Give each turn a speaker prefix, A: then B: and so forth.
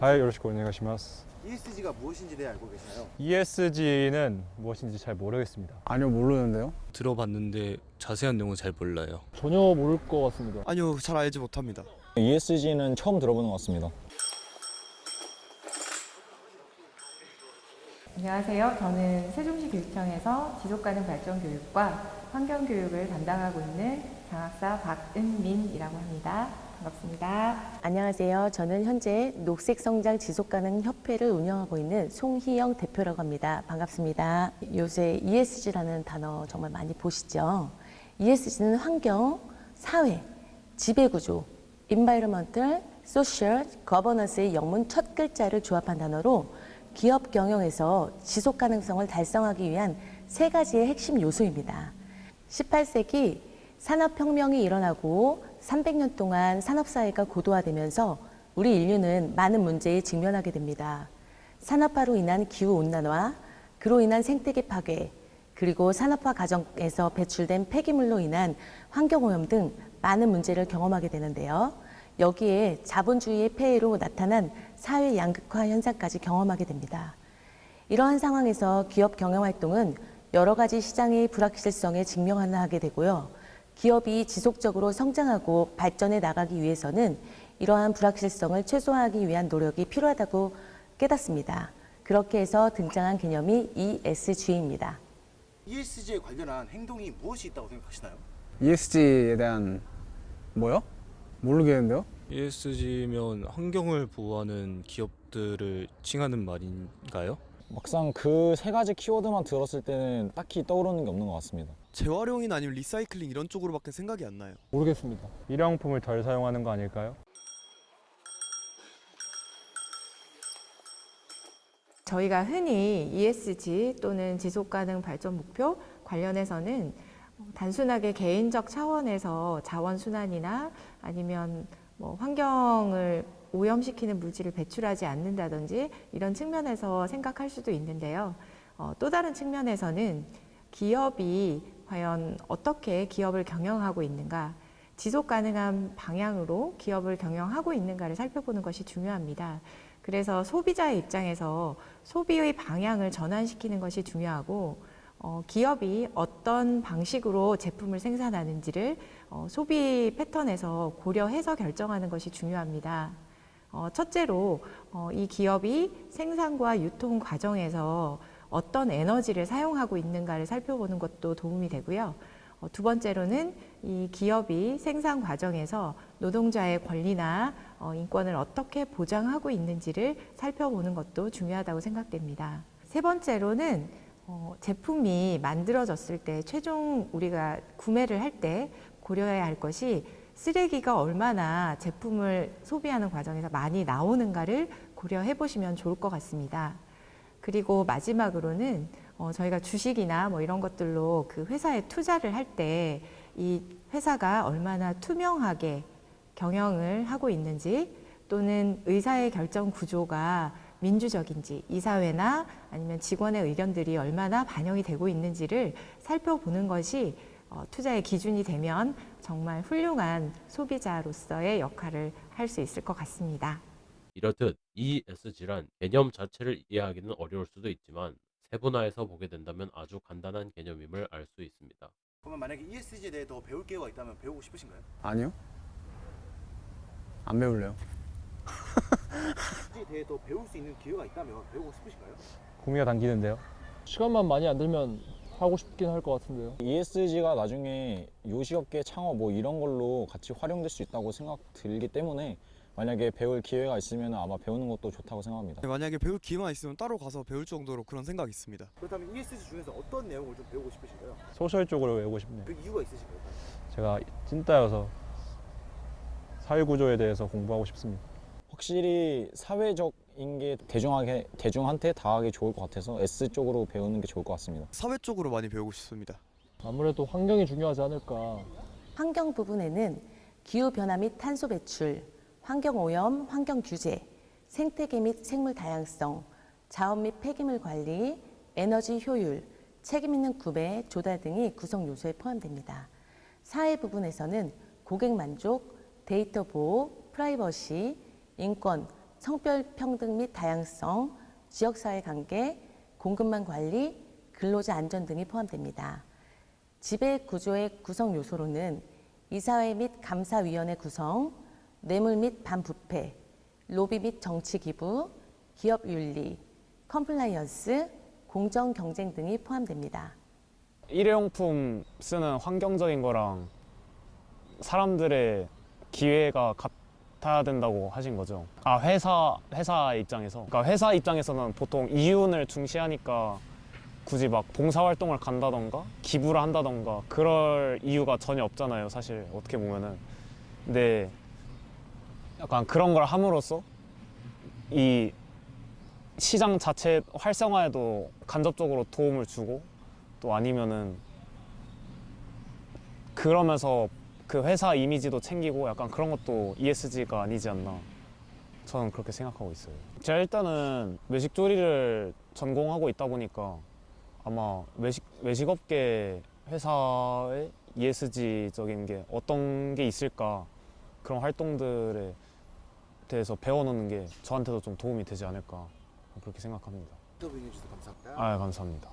A: はい、よろしくお願いします。
B: ESG가 무엇인지 네 알고 계시나요?
A: ESG는 무엇인지 잘 모르겠습니다.
C: 아니요, 모르는데요.
D: 들어봤는데 자세한 내용은 잘 몰라요.
E: 전혀 모를 것 같습니다.
F: 아니요, 잘 알지 못합니다.
G: ESG는 처음 들어보는 것 같습니다.
H: 안녕하세요. 저는 세종시 교육청에서 지속가능 발전 교육과 환경 교육을 담당하고 있는 장학사 박은민이라고 합니다. 반갑습니다.
I: 안녕하세요. 저는 현재 녹색성장 지속가능협회를 운영하고 있는 송희영 대표라고 합니다. 반갑습니다. 요새 ESG라는 단어 정말 많이 보시죠? ESG는 환경, 사회, 지배구조, Environmental, Social, Governance의 영문 첫 글자를 조합한 단어로 기업 경영에서 지속 가능성을 달성하기 위한 세 가지의 핵심 요소입니다. 18세기 산업혁명이 일어나고 300년 동안 산업사회가 고도화되면서 우리 인류는 많은 문제에 직면하게 됩니다. 산업화로 인한 기후온난화, 그로 인한 생태계 파괴, 그리고 산업화 과정에서 배출된 폐기물로 인한 환경오염 등 많은 문제를 경험하게 되는데요. 여기에 자본주의의 폐해로 나타난 사회 양극화 현상까지 경험하게 됩니다. 이러한 상황에서 기업 경영 활동은 여러 가지 시장의 불확실성에 직면하게 되고요. 기업이 지속적으로 성장하고 발전해 나가기 위해서는 이러한 불확실성을 최소화하기 위한 노력이 필요하다고 깨닫습니다. 그렇게 해서 등장한 개념이 ESG입니다.
B: ESG에 관련한 행동이 무엇이 있다고 생각하시나요?
C: ESG에 대한 뭐요? 모르겠는데요.
D: ESG면 환경을 보호하는 기업들을 칭하는 말인가요?
G: 막상 그 세 가지 키워드만 들었을 때는 딱히 떠오르는 게 없는 것 같습니다.
F: 재활용이나 아니면 리사이클링 이런 쪽으로밖에 생각이 안 나요.
E: 모르겠습니다.
A: 일회용품을 덜 사용하는 거 아닐까요?
H: 저희가 흔히 ESG 또는 지속가능 발전 목표 관련해서는 단순하게 개인적 차원에서 자원순환이나 아니면 환경을 오염시키는 물질을 배출하지 않는다든지 이런 측면에서 생각할 수도 있는데요. 또 다른 측면에서는 기업이 과연 어떻게 기업을 경영하고 있는가, 지속 가능한 방향으로 기업을 경영하고 있는가를 살펴보는 것이 중요합니다. 그래서 소비자의 입장에서 소비의 방향을 전환시키는 것이 중요하고 기업이 어떤 방식으로 제품을 생산하는지를 소비 패턴에서 고려해서 결정하는 것이 중요합니다. 첫째로 이 기업이 생산과 유통 과정에서 어떤 에너지를 사용하고 있는가를 살펴보는 것도 도움이 되고요. 두 번째로는 이 기업이 생산 과정에서 노동자의 권리나 인권을 어떻게 보장하고 있는지를 살펴보는 것도 중요하다고 생각됩니다. 세 번째로는 제품이 만들어졌을 때 최종 우리가 구매를 할 때 고려해야 할 것이 쓰레기가 얼마나 제품을 소비하는 과정에서 많이 나오는가를 고려해 보시면 좋을 것 같습니다. 그리고 마지막으로는 저희가 주식이나 이런 것들로 그 회사에 투자를 할 때 이 회사가 얼마나 투명하게 경영을 하고 있는지 또는 의사의 결정 구조가 민주적인지 이사회나 아니면 직원의 의견들이 얼마나 반영이 되고 있는지를 살펴보는 것이 투자의 기준이 되면 정말 훌륭한 소비자로서의 역할을 할 수 있을 것 같습니다.
J: 이렇듯 ESG란 개념 자체를 이해하기는 어려울 수도 있지만 세분화해서 보게 된다면 아주 간단한 개념임을 알 수 있습니다.
B: 그러면 만약에 ESG에 대해 더 배울 기회가 있다면 배우고 싶으신가요?
C: 아니요. 안 배울래요.
B: ESG에 대해 더 배울 수 있는 기회가 있다면 배우고 싶으신가요?
A: 구미가 당기는데요.
E: 시간만 많이 안 들면 하고 싶긴 할 것 같은데요.
G: ESG가 나중에 요식업계 창업 이런 걸로 같이 활용될 수 있다고 생각 들기 때문에 만약에 배울 기회가 있으면 아마 배우는 것도 좋다고 생각합니다.
F: 만약에 배울 기회만 있으면 따로 가서 배울 정도로 그런 생각이 있습니다.
B: 그렇다면 ESG 중에서 어떤 내용을 좀 배우고 싶으신가요?
A: 소셜 쪽으로 외우고 싶네요.
B: 그 이유가 있으신가요?
A: 제가 찐따여서 사회구조에 대해서 공부하고 싶습니다.
G: 확실히 사회적인 게 대중한테 닿아가기 좋을 것 같아서 S 쪽으로 배우는 게 좋을 것 같습니다.
F: 사회 쪽으로 많이 배우고 싶습니다.
E: 아무래도 환경이 중요하지 않을까.
I: 환경 부분에는 기후변화 및 탄소 배출, 환경오염, 환경규제, 생태계 및 생물 다양성, 자원 및 폐기물 관리, 에너지 효율, 책임 있는 구매, 조달 등이 구성 요소에 포함됩니다. 사회 부분에서는 고객 만족, 데이터 보호, 프라이버시, 인권, 성별 평등 및 다양성, 지역사회 관계, 공급망 관리, 근로자 안전 등이 포함됩니다. 지배 구조의 구성 요소로는 이사회 및 감사위원회 구성, 뇌물 및 반부패, 로비 및 정치 기부, 기업 윤리, 컴플라이언스, 공정 경쟁 등이 포함됩니다.
C: 일회용품 쓰는 환경적인 거랑 사람들의 기회가 같아야 된다고 하신 거죠. 아, 회사 입장에서. 그러니까 회사 입장에서는 보통 이윤을 중시하니까 굳이 막 봉사활동을 간다던가 기부를 한다던가 그럴 이유가 전혀 없잖아요, 사실 어떻게 보면은. 근데 약간 그런 걸 함으로써 이 시장 자체 활성화에도 간접적으로 도움을 주고, 또 아니면은 그러면서 그 회사 이미지도 챙기고 약간 그런 것도 ESG가 아니지 않나, 저는 그렇게 생각하고 있어요. 제가 일단은 외식조리를 전공하고 있다 보니까 아마 외식업계 회사의 ESG적인 게 어떤 게 있을까, 그런 활동들에 대해서 배워놓는 게 저한테도 좀 도움이 되지 않을까, 그렇게 생각합니다.
B: 인터뷰해 주셔서 감사합니다.
C: 아, 감사합니다.